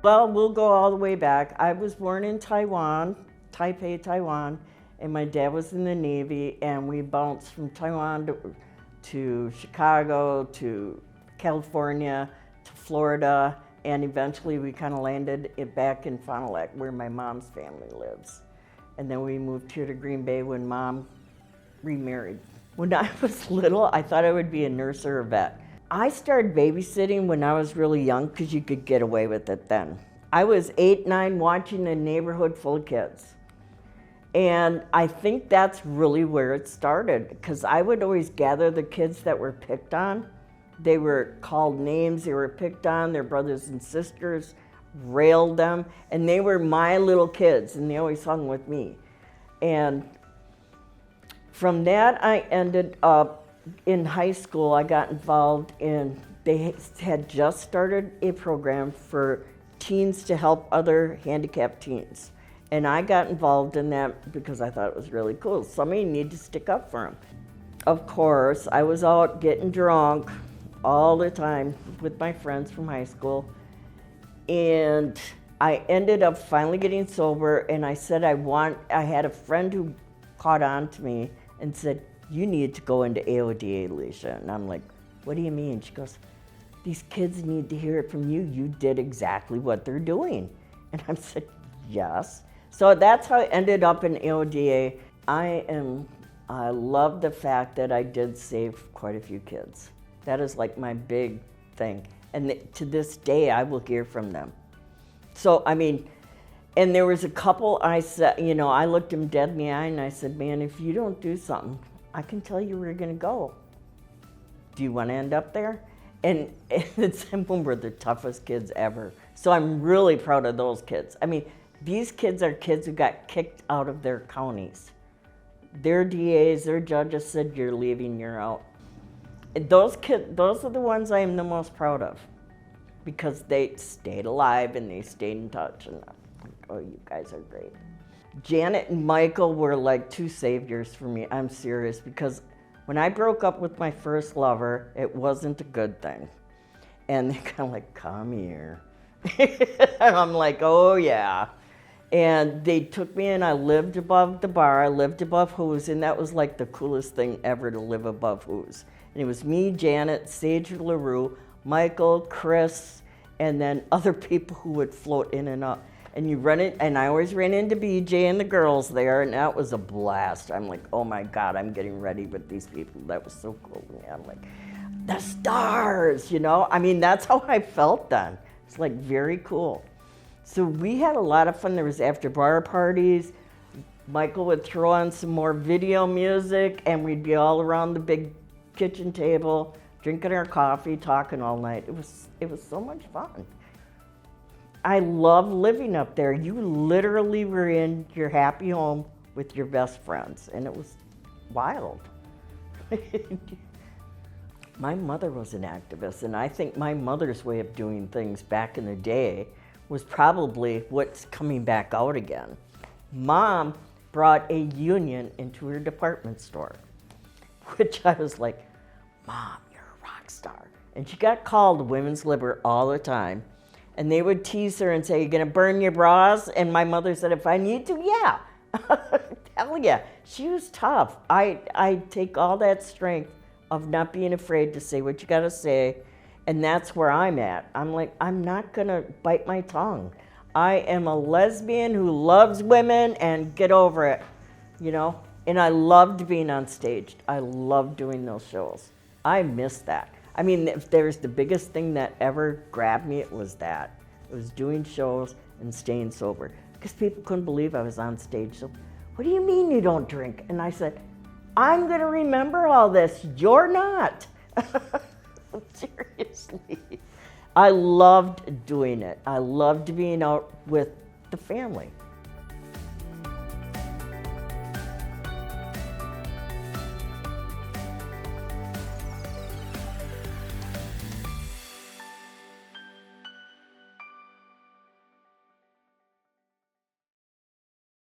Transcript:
Well, we'll go all the way back. I was born in Taiwan, Taipei, Taiwan, and my dad was in the Navy, and we bounced from Taiwan to Chicago, to California, to Florida, and eventually we kind of landed back in Fond du Lac, where my mom's family lives. And then we moved here to Green Bay when Mom remarried. When I was little, I thought I would be a nurse or a vet. I started babysitting when I was really young because you could get away with it then. I was 8, 9 watching a neighborhood full of kids. And I think that's really where it started, because I would always gather the kids that were picked on. They were called names, they were picked on, their brothers and sisters railed them, and they were my little kids, and they always hung with me. And from that, I ended up in high school. I got involved in, they had just started a program for teens to help other handicapped teens. And I got involved in that because I thought it was really cool. Somebody needed to stick up for them. Of course, I was out getting drunk all the time with my friends from high school. And I ended up finally getting sober, and I said I had a friend who caught on to me and said, "You need to go into AODA, Lecia." And I'm like, "What do you mean?" She goes, "These kids need to hear it from you. You did exactly what they're doing." And I said, "Yes." So that's how I ended up in AODA. I love the fact that I did save quite a few kids. That is like my big thing. And to this day, I will hear from them. So, I mean, and there was a couple I said, you know, I looked them dead in the eye and I said, "Man, if you don't do something, I can tell you where you're gonna go. Do you wanna end up there?" And some of them were the toughest kids ever. So I'm really proud of those kids. I mean, these kids are kids who got kicked out of their counties. Their DAs, their judges said, "You're leaving, you're out." And those are the ones I am the most proud of, because they stayed alive and they stayed in touch. And I'm like, "Oh, you guys are great." Janet and Michael were like two saviors for me. I'm serious, because when I broke up with my first lover, it wasn't a good thing. And they're kind of like, "Come here." And I'm like, "Oh yeah." And they took me, and I lived above the bar. I lived above Who's, and that was like the coolest thing ever, to live above Who's. And it was me, Janet, Sage LaRue, Michael, Chris, and then other people who would float in and out. And you run it, and I always ran into BJ and the girls there, and that was a blast. I'm like, "Oh my God, I'm getting ready with these people." That was so cool to me. I'm like, the stars, you know? I mean, that's how I felt then. It's like very cool. So we had a lot of fun. There was after bar parties. Michael would throw on some more video music, and we'd be all around the big kitchen table, drinking our coffee, talking all night. It was so much fun. I love living up there. You literally were in your happy home with your best friends, and it was wild. My mother was an activist, and I think my mother's way of doing things back in the day was probably what's coming back out again. Mom brought a union into her department store, which I was like, "Mom, you're a rock star." And she got called women's liber all the time. And they would tease her and say, "You gonna burn your bras?" And my mother said, "If I need to, yeah." Hell yeah. She was tough. I take all that strength of not being afraid to say what you gotta say, and that's where I'm at. I'm like, I'm not gonna bite my tongue. I am a lesbian who loves women, and get over it, you know? And I loved being on stage. I loved doing those shows. I miss that. I mean, if there's the biggest thing that ever grabbed me, it was that. It was doing shows and staying sober. Because people couldn't believe I was on stage. So, "What do you mean you don't drink?" And I said, "I'm gonna remember all this. You're not." Seriously. I loved doing it. I loved being out with the family.